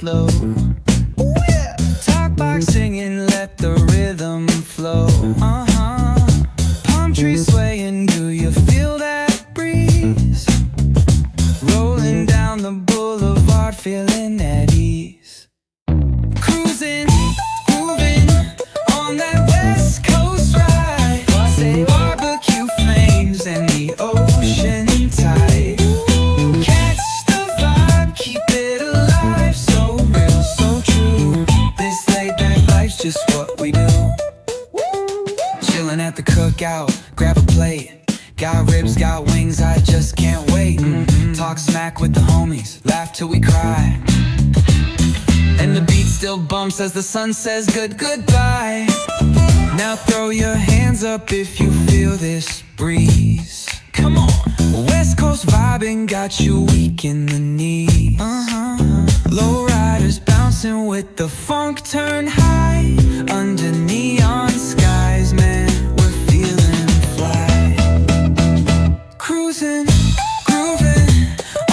slow. Talk box singing, let the rhythm flow. Palm trees swaying, do you feel that breeze? Rolling down the boulevard, feeling at ease. Cruising, moving on that West Coast ride. Say barbecue flames and the ocean tide. Catch the vibe, keep it alive. So real, so true. This laid back life's just what we do. Chilling at the cookout, grab a plate. Got ribs, got wings, I just can't wait. Talk smack with the homies, laugh till we cry. And the beat still bumps as the sun says goodbye. Now throw your hands up if you feel this breeze. Come on. West Coast vibing got you weak in the knees. Low riders bouncing with the funk turn high. Under neon skies, man, we're feeling fly. Cruising, grooving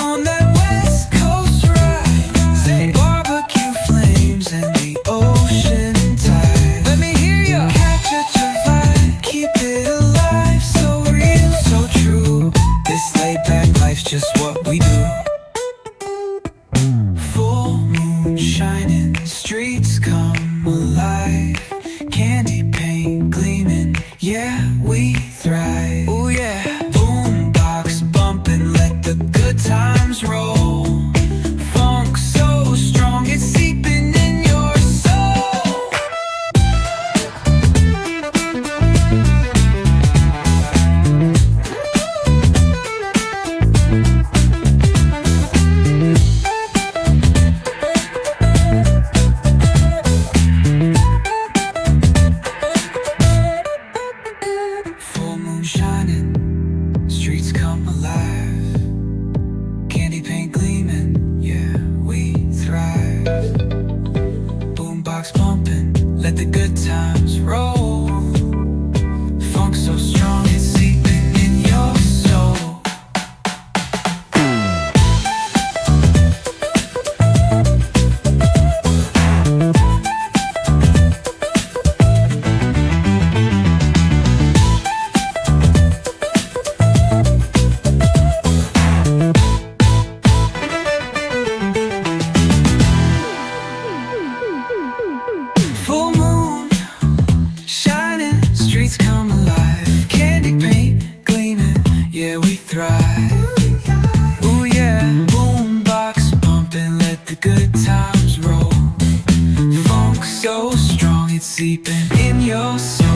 on that West Coast ride. Say barbecue flames and the ocean tide. Let me hear ya. Catch your vibe, keep it alive. So real, so true. This laid back life's just what we do. Full moon shining, streets come alive. Candy paint gleaming, yeah, we thrive. Oh yeah. Boombox bumping, let the good times roll. Funk so strong, it's seeping in your soul. Full moon shining, streets come alive. Candy paint gleaming, yeah, we thrive. Boombox pumping, let the good times roll. Funk so strong, it's seeping in your soul. Full moon shining, streets come alive. Candy paint gleaming, yeah, we thrive. Ooh yeah. Boombox pumping, let the good times roll. Funk so strong, it's seeping in your soul.